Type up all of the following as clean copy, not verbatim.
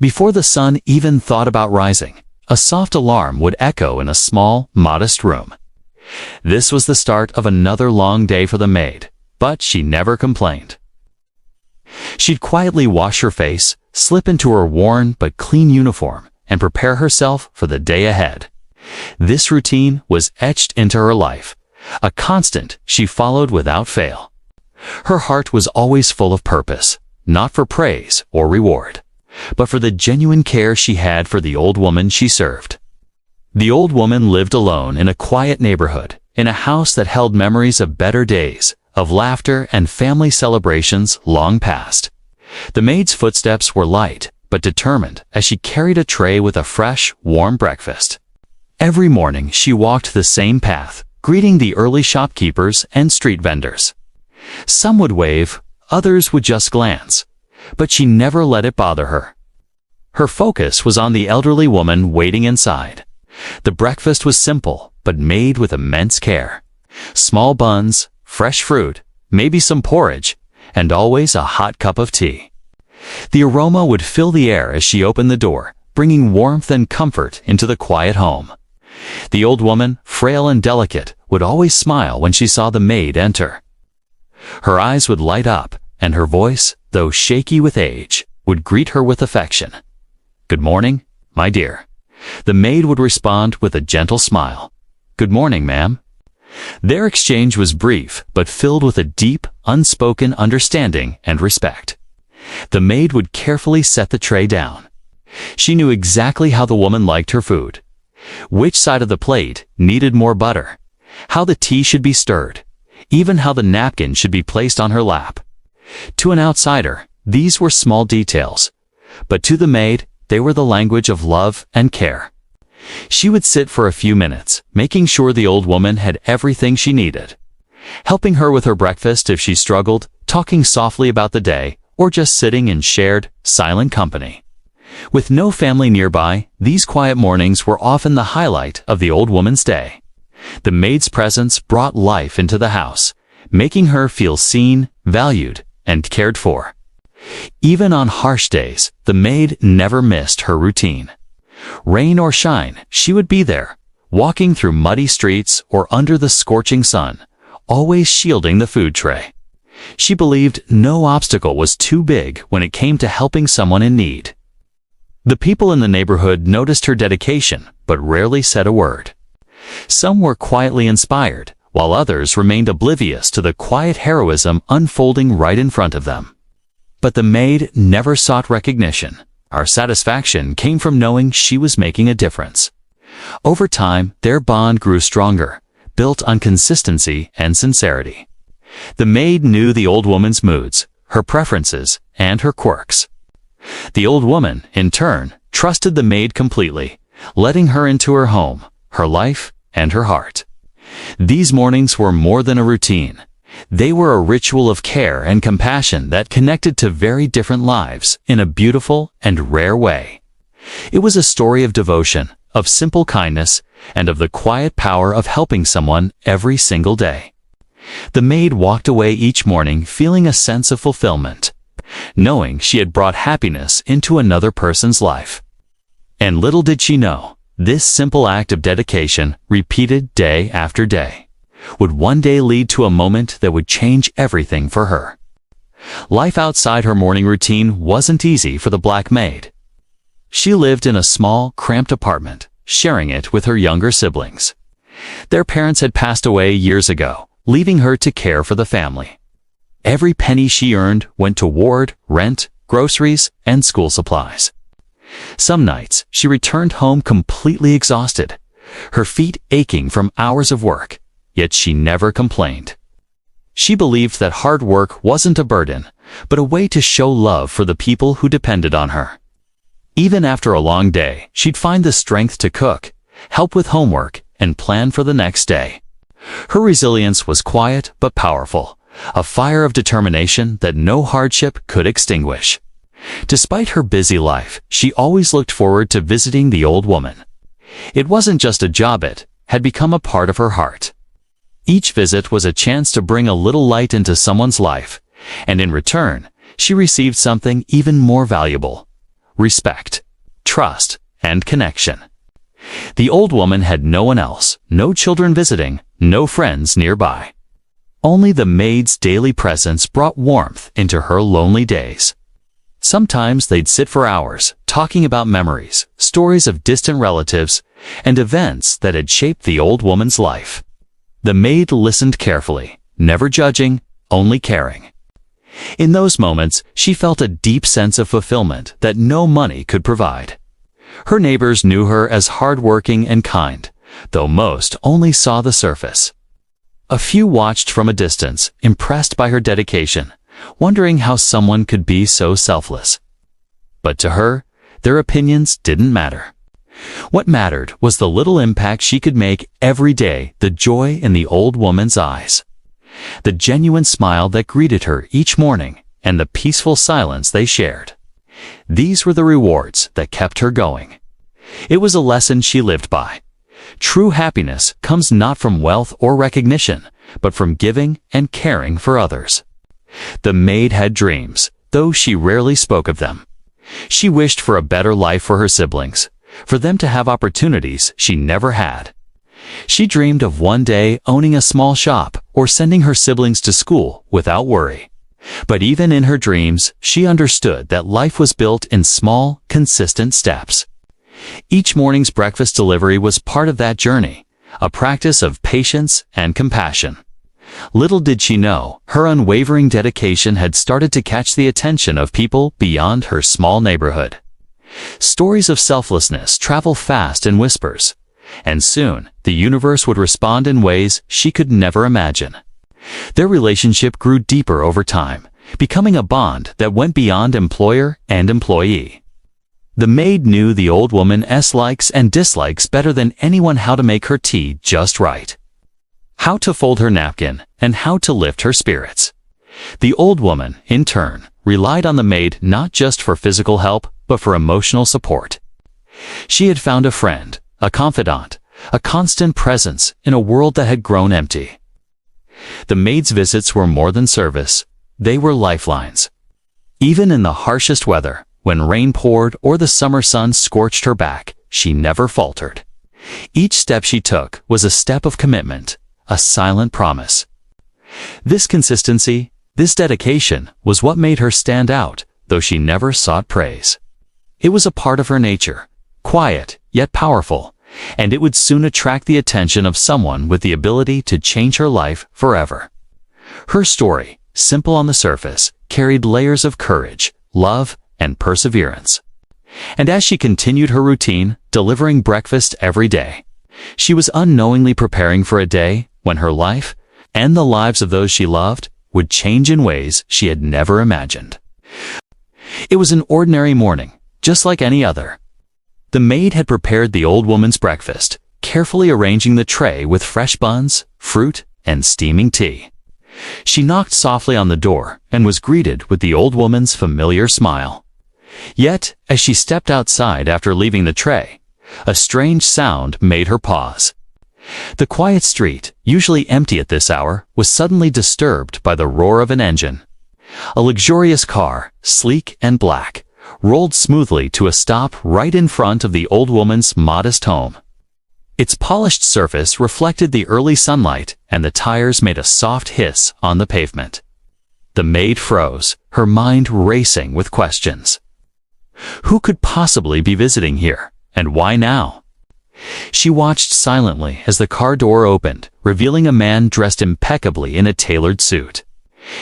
Before the sun even thought about rising, a soft alarm would echo in a small, modest room. This was the start of another long day for the maid, but she never complained. She'd quietly wash her face, slip into her worn but clean uniform, and prepare herself for the day ahead. This routine was etched into her life, a constant she followed without fail. Her heart was always full of purpose, not for praise or reward, but for the genuine care she had for the old woman she served. The old woman lived alone in a quiet neighborhood, in a house that held memories of better days, of laughter and family celebrations long past. The maid's footsteps were light but determined as she carried a tray with a fresh, warm breakfast. Every morning she walked the same path, greeting the early shopkeepers and street vendors. Some would wave, others would just glance, but she never let it bother her. Her focus was on the elderly woman waiting inside. The breakfast was simple, but made with immense care. Small buns, fresh fruit, maybe some porridge, and always a hot cup of tea. The aroma would fill the air as she opened the door, bringing warmth and comfort into the quiet home. The old woman, frail and delicate, would always smile when she saw the maid enter. Her eyes would light up, and her voice, though shaky with age, would greet her with affection. "Good morning, my dear." The maid would respond with a gentle smile. "Good morning, ma'am." Their exchange was brief, but filled with a deep, unspoken understanding and respect. The maid would carefully set the tray down. She knew exactly how the woman liked her food, which side of the plate needed more butter, how the tea should be stirred, even how the napkin should be placed on her lap. To an outsider, these were small details, but to the maid, they were the language of love and care. She would sit for a few minutes, making sure the old woman had everything she needed, helping her with her breakfast if she struggled, talking softly about the day, or just sitting in shared, silent company. With no family nearby, these quiet mornings were often the highlight of the old woman's day. The maid's presence brought life into the house, making her feel seen, valued, and cared for. Even on harsh days, the maid never missed her routine. Rain or shine, she would be there, walking through muddy streets or under the scorching sun, always shielding the food tray. She believed no obstacle was too big when it came to helping someone in need. The people in the neighborhood noticed her dedication, but rarely said a word. Some were quietly inspired, while others remained oblivious to the quiet heroism unfolding right in front of them. But the maid never sought recognition. Our satisfaction came from knowing she was making a difference. Over time, their bond grew stronger, built on consistency and sincerity. The maid knew the old woman's moods, her preferences, and her quirks. The old woman, in turn, trusted the maid completely, letting her into her home, her life, and her heart. These mornings were more than a routine. They were a ritual of care and compassion that connected to very different lives in a beautiful and rare way. It was a story of devotion, of simple kindness, and of the quiet power of helping someone every single day. The maid walked away each morning feeling a sense of fulfillment, knowing she had brought happiness into another person's life. And little did she know, this simple act of dedication, repeated day after day, would one day lead to a moment that would change everything for her. Life outside her morning routine wasn't easy for the black maid. She lived in a small, cramped apartment, sharing it with her younger siblings. Their parents had passed away years ago, leaving her to care for the family. Every penny she earned went toward rent, groceries, and school supplies. Some nights, she returned home completely exhausted, her feet aching from hours of work, yet she never complained. She believed that hard work wasn't a burden, but a way to show love for the people who depended on her. Even after a long day, she'd find the strength to cook, help with homework, and plan for the next day. Her resilience was quiet but powerful, a fire of determination that no hardship could extinguish. Despite her busy life, she always looked forward to visiting the old woman. It wasn't just a job, it had become a part of her heart. Each visit was a chance to bring a little light into someone's life, and in return, she received something even more valuable: respect, trust, and connection. The old woman had no one else, no children visiting, no friends nearby. Only the maid's daily presence brought warmth into her lonely days. Sometimes they'd sit for hours, talking about memories, stories of distant relatives, and events that had shaped the old woman's life. The maid listened carefully, never judging, only caring. In those moments, she felt a deep sense of fulfillment that no money could provide. Her neighbors knew her as hardworking and kind, though most only saw the surface. A few watched from a distance, impressed by her dedication, wondering how someone could be so selfless. But to her, their opinions didn't matter. What mattered was the little impact she could make every day, the joy in the old woman's eyes, the genuine smile that greeted her each morning, and the peaceful silence they shared. These were the rewards that kept her going. It was a lesson she lived by. True happiness comes not from wealth or recognition, but from giving and caring for others. The maid had dreams, though she rarely spoke of them. She wished for a better life for her siblings, for them to have opportunities she never had. She dreamed of one day owning a small shop or sending her siblings to school without worry. But even in her dreams, she understood that life was built in small, consistent steps. Each morning's breakfast delivery was part of that journey, a practice of patience and compassion. Little did she know, her unwavering dedication had started to catch the attention of people beyond her small neighborhood. Stories of selflessness travel fast in whispers, and soon the universe would respond in ways she could never imagine. Their relationship grew deeper over time, becoming a bond that went beyond employer and employee. The maid knew the old woman's likes and dislikes better than anyone, how to make her tea just right, how to fold her napkin, and how to lift her spirits. The old woman, in turn, relied on the maid not just for physical help, but for emotional support. She had found a friend, a confidant, a constant presence in a world that had grown empty. The maid's visits were more than service, they were lifelines. Even in the harshest weather, when rain poured or the summer sun scorched her back, she never faltered. Each step she took was a step of commitment, a silent promise. This consistency, this dedication, was what made her stand out, though she never sought praise. It was a part of her nature, quiet yet powerful, and it would soon attract the attention of someone with the ability to change her life forever. Her story, simple on the surface, carried layers of courage, love, and perseverance. And as she continued her routine, delivering breakfast every day, she was unknowingly preparing for a day when her life, and the lives of those she loved, would change in ways she had never imagined. It was an ordinary morning, just like any other. The maid had prepared the old woman's breakfast, carefully arranging the tray with fresh buns, fruit, and steaming tea. She knocked softly on the door and was greeted with the old woman's familiar smile. Yet, as she stepped outside after leaving the tray, a strange sound made her pause. The quiet street, usually empty at this hour, was suddenly disturbed by the roar of an engine. A luxurious car, sleek and black, rolled smoothly to a stop right in front of the old woman's modest home. Its polished surface reflected the early sunlight, and the tires made a soft hiss on the pavement. The maid froze, her mind racing with questions. Who could possibly be visiting here, and why now? She watched silently as the car door opened, revealing a man dressed impeccably in a tailored suit.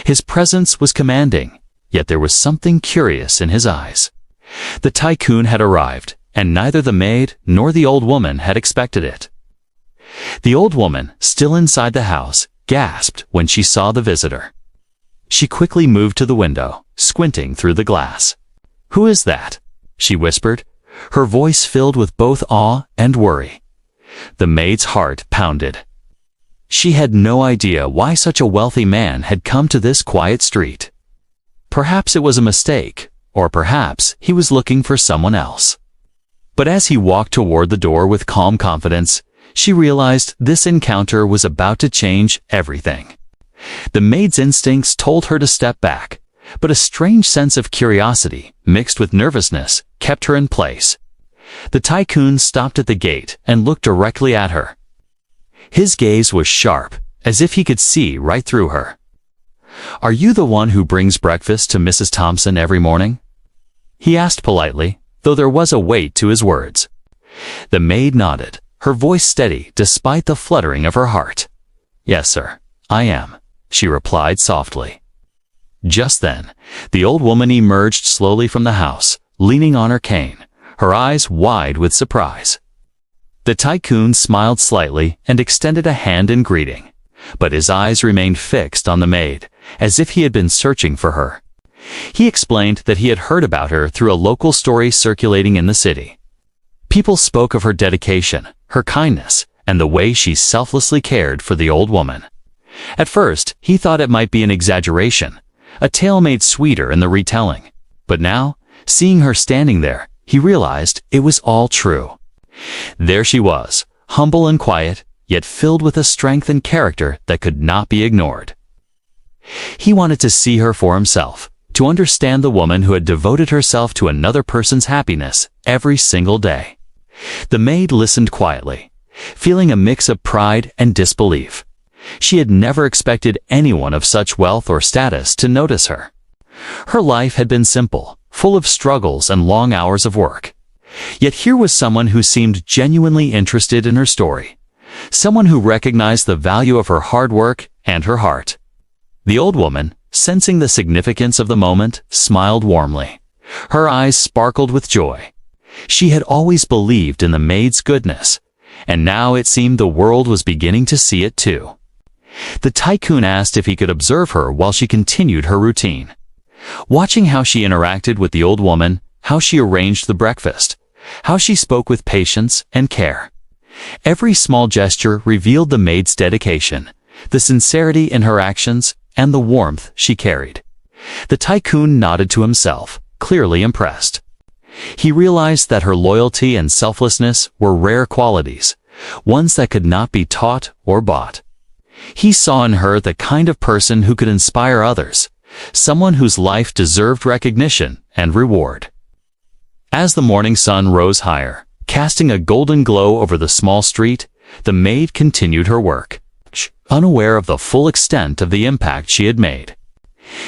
His presence was commanding, yet there was something curious in his eyes. The Tycoon had arrived, and neither the maid nor the old woman had expected it. The old woman, still inside the house, gasped when she saw the visitor. She quickly moved to the window, squinting through the glass. "Who is that?" she whispered, her voice filled with both awe and worry. The maid's heart pounded. She had no idea why such a wealthy man had come to this quiet street. Perhaps it was a mistake, or perhaps he was looking for someone else. But as he walked toward the door with calm confidence, she realized this encounter was about to change everything. The maid's instincts told her to step back, but a strange sense of curiosity, mixed with nervousness, kept her in place. The Tycoon stopped at the gate and looked directly at her. His gaze was sharp, as if he could see right through her. "Are you the one who brings breakfast to Mrs. Thompson every morning?" he asked politely, though there was a weight to his words. The maid nodded, her voice steady despite the fluttering of her heart. "Yes, sir, I am," she replied softly. Just then, the old woman emerged slowly from the house, leaning on her cane, her eyes wide with surprise. The Tycoon smiled slightly and extended a hand in greeting, but his eyes remained fixed on the maid, as if he had been searching for her. He explained that he had heard about her through a local story circulating in the city. People spoke of her dedication, her kindness, and the way she selflessly cared for the old woman. At first, he thought it might be an exaggeration, a tale made sweeter in the retelling. But now, seeing her standing there, he realized it was all true. There she was, humble and quiet, yet filled with a strength and character that could not be ignored. He wanted to see her for himself, to understand the woman who had devoted herself to another person's happiness every single day. The maid listened quietly, feeling a mix of pride and disbelief. She had never expected anyone of such wealth or status to notice her. Her life had been simple, full of struggles and long hours of work. Yet here was someone who seemed genuinely interested in her story, someone who recognized the value of her hard work and her heart. The old woman, sensing the significance of the moment, smiled warmly. Her eyes sparkled with joy. She had always believed in the maid's goodness, and now it seemed the world was beginning to see it too. The Tycoon asked if he could observe her while she continued her routine. Watching how she interacted with the old woman, how she arranged the breakfast, how she spoke with patience and care. Every small gesture revealed the maid's dedication, the sincerity in her actions, and the warmth she carried. The Tycoon nodded to himself, clearly impressed. He realized that her loyalty and selflessness were rare qualities, ones that could not be taught or bought. He saw in her the kind of person who could inspire others, someone whose life deserved recognition and reward. As the morning sun rose higher, casting a golden glow over the small street, the maid continued her work, unaware of the full extent of the impact she had made.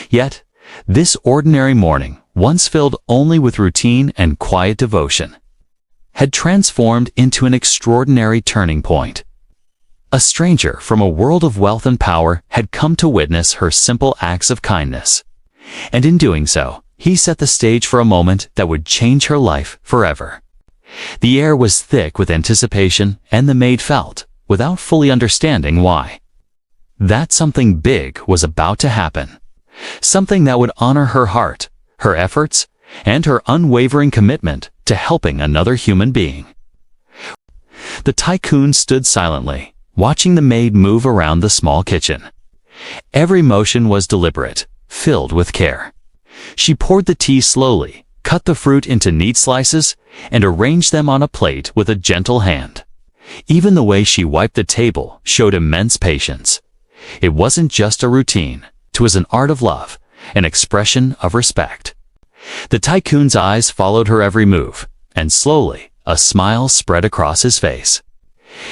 Yet, this ordinary morning, once filled only with routine and quiet devotion, had transformed into an extraordinary turning point. A stranger from a world of wealth and power had come to witness her simple acts of kindness. And in doing so, he set the stage for a moment that would change her life forever. The air was thick with anticipation, and the maid felt, without fully understanding why, that something big was about to happen. Something that would honor her heart, her efforts, and her unwavering commitment to helping another human being. The Tycoon stood silently, watching the maid move around the small kitchen. Every motion was deliberate, filled with care. She poured the tea slowly, cut the fruit into neat slices, and arranged them on a plate with a gentle hand. Even the way she wiped the table showed immense patience. It wasn't just a routine, it was an art of love, an expression of respect. The Tycoon's eyes followed her every move, and slowly, a smile spread across his face.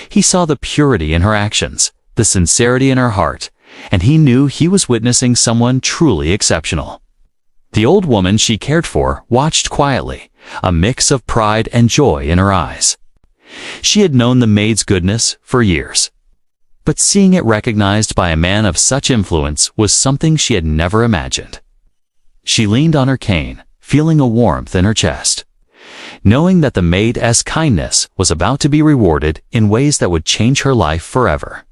He saw the purity in her actions, the sincerity in her heart, and he knew he was witnessing someone truly exceptional. The old woman she cared for watched quietly, a mix of pride and joy in her eyes. She had known the maid's goodness for years, but seeing it recognized by a man of such influence was something she had never imagined. She leaned on her cane, feeling a warmth in her chest, knowing that the maid's kindness was about to be rewarded in ways that would change her life forever.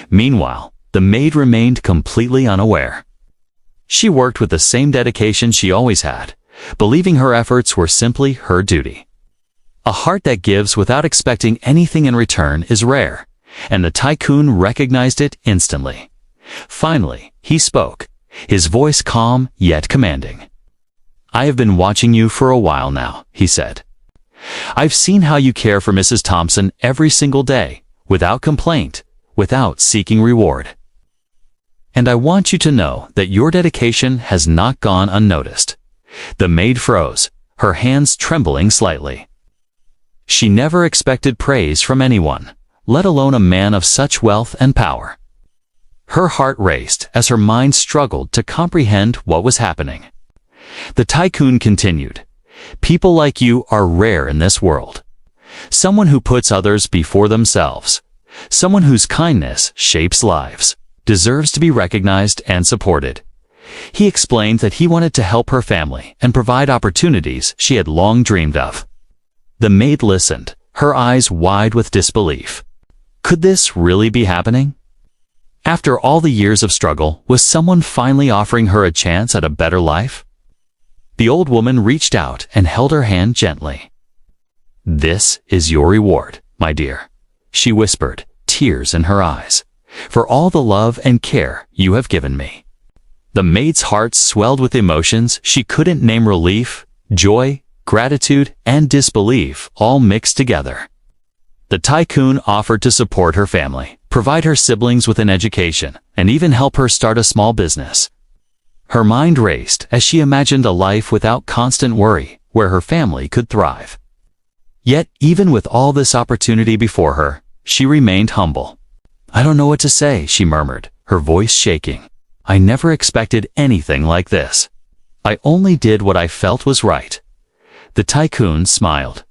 Meanwhile, the maid remained completely unaware. She worked with the same dedication she always had, believing her efforts were simply her duty. A heart that gives without expecting anything in return is rare, and the Tycoon recognized it instantly. Finally, he spoke, his voice calm yet commanding. "I have been watching you for a while now," he said. "I've seen how you care for Mrs. Thompson every single day, without complaint, without seeking reward. And I want you to know that your dedication has not gone unnoticed." The maid froze, her hands trembling slightly. She never expected praise from anyone, let alone a man of such wealth and power. Her heart raced as her mind struggled to comprehend what was happening. The Tycoon continued, "People like you are rare in this world. Someone who puts others before themselves, someone whose kindness shapes lives, deserves to be recognized and supported." He explained that he wanted to help her family and provide opportunities she had long dreamed of. The maid listened, her eyes wide with disbelief. Could this really be happening? After all the years of struggle, was someone finally offering her a chance at a better life? The old woman reached out and held her hand gently. "This is your reward, my dear," she whispered, tears in her eyes, "for all the love and care you have given me." The maid's heart swelled with emotions she couldn't name: relief, joy, gratitude, and disbelief all mixed together. The Tycoon offered to support her family, provide her siblings with an education, and even help her start a small business. Her mind raced as she imagined a life without constant worry, where her family could thrive. Yet, even with all this opportunity before her, she remained humble. "I don't know what to say," she murmured, her voice shaking. "I never expected anything like this. I only did what I felt was right." The Tycoon smiled.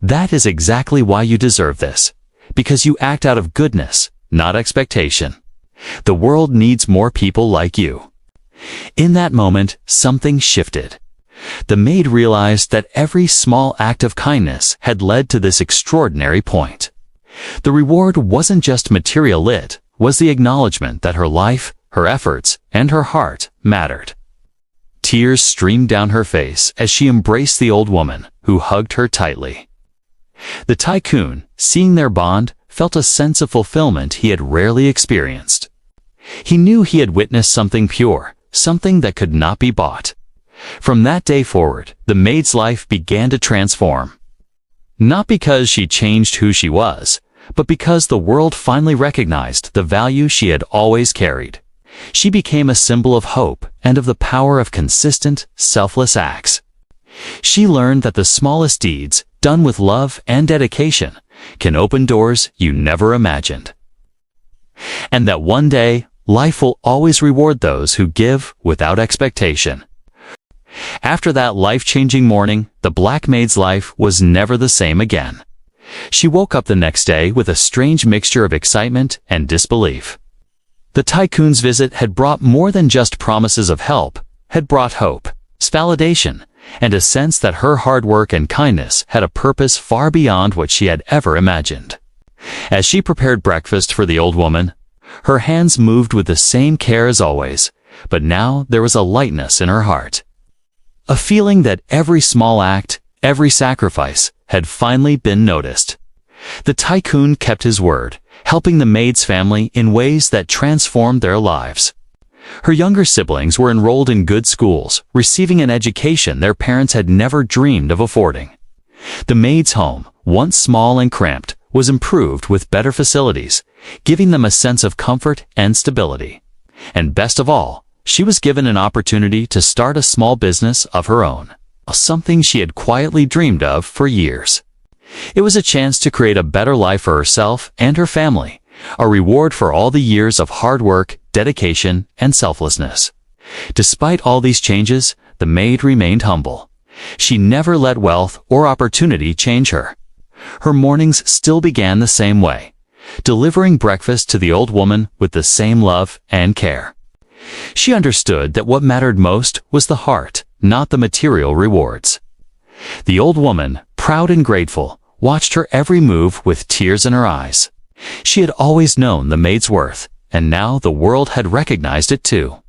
"That is exactly why you deserve this, because you act out of goodness, not expectation. The world needs more people like you." In that moment, something shifted. The maid realized that every small act of kindness had led to this extraordinary point. The reward wasn't just material, it was the acknowledgement that her life, her efforts, and her heart mattered. Tears streamed down her face as she embraced the old woman, who hugged her tightly. The Tycoon, seeing their bond, felt a sense of fulfillment he had rarely experienced. He knew he had witnessed something pure, something that could not be bought. From that day forward, the maid's life began to transform. Not because she changed who she was, but because the world finally recognized the value she had always carried. She became a symbol of hope and of the power of consistent, selfless acts. She learned that the smallest deeds, done with love and dedication, can open doors you never imagined. And that one day, life will always reward those who give without expectation. After that life-changing morning, the Black Maid's life was never the same again. She woke up the next day with a strange mixture of excitement and disbelief. The Tycoon's visit had brought more than just promises of help, had brought hope, validation, and a sense that her hard work and kindness had a purpose far beyond what she had ever imagined. As she prepared breakfast for the old woman, her hands moved with the same care as always, but now there was a lightness in her heart. A feeling that every small act, every sacrifice, had finally been noticed. The Tycoon kept his word, helping the maid's family in ways that transformed their lives. Her younger siblings were enrolled in good schools, receiving an education their parents had never dreamed of affording. The maid's home, once small and cramped, was improved with better facilities, giving them a sense of comfort and stability. And best of all, she was given an opportunity to start a small business of her own, something she had quietly dreamed of for years. It was a chance to create a better life for herself and her family, a reward for all the years of hard work, dedication, and selflessness. Despite all these changes, the maid remained humble. She never let wealth or opportunity change her. Her mornings still began the same way, delivering breakfast to the old woman with the same love and care. She understood that what mattered most was the heart, not the material rewards. The old woman, proud and grateful, watched her every move with tears in her eyes. She had always known the maid's worth, and now the world had recognized it too.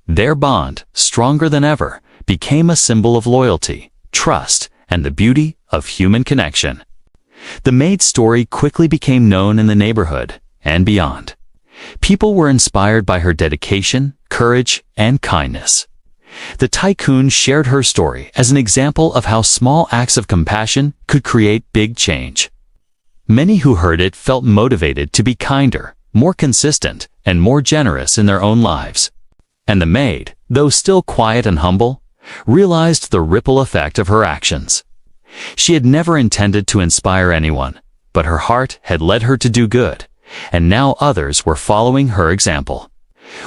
Their bond, stronger than ever, became a symbol of loyalty, trust, and the beauty of human connection. The maid's story quickly became known in the neighborhood and beyond. People were inspired by her dedication, courage, and kindness. The Tycoon shared her story as an example of how small acts of compassion could create big change. Many who heard it felt motivated to be kinder, more consistent, and more generous in their own lives. And the maid, though still quiet and humble, realized the ripple effect of her actions. She had never intended to inspire anyone, but her heart had led her to do good, and now others were following her example.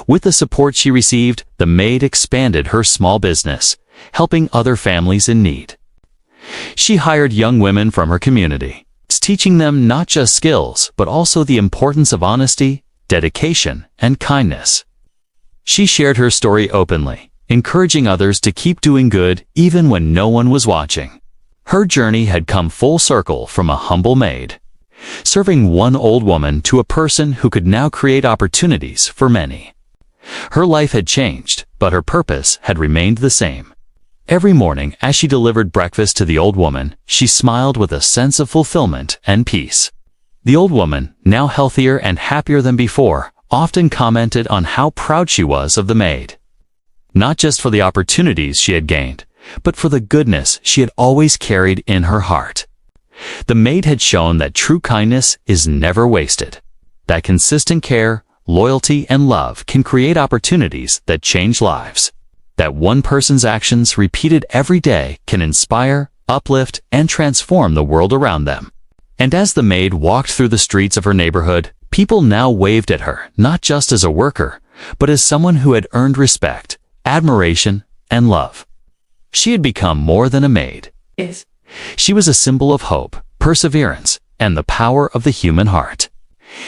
With the support she received, the Maid expanded her small business, helping other families in need. She hired young women from her community, teaching them not just skills, but also the importance of honesty, dedication, and kindness. She shared her story openly, encouraging others to keep doing good even when no one was watching. Her journey had come full circle from a humble maid, serving one old woman to a person who could now create opportunities for many. Her life had changed, but her purpose had remained the same. Every morning, as she delivered breakfast to the old woman, she smiled with a sense of fulfillment and peace. The old woman, now healthier and happier than before, often commented on how proud she was of the maid. Not just for the opportunities she had gained, but for the goodness she had always carried in her heart. The maid had shown that true kindness is never wasted, that consistent care, loyalty, and love can create opportunities that change lives, that one person's actions repeated every day can inspire, uplift, and transform the world around them. And as the maid walked through the streets of her neighborhood, people now waved at her, not just as a worker, but as someone who had earned respect, admiration, and love. She had become more than a maid. Yes. She was a symbol of hope, perseverance, and the power of the human heart.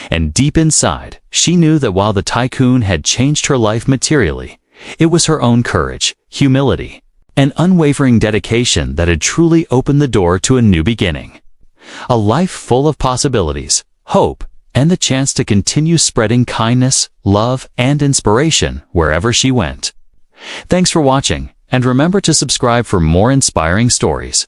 And deep inside, she knew that while the Tycoon had changed her life materially, it was her own courage, humility, and unwavering dedication that had truly opened the door to a new beginning. A life full of possibilities, hope, and the chance to continue spreading kindness, love, and inspiration wherever she went. Thanks for watching, and remember to subscribe for more inspiring stories.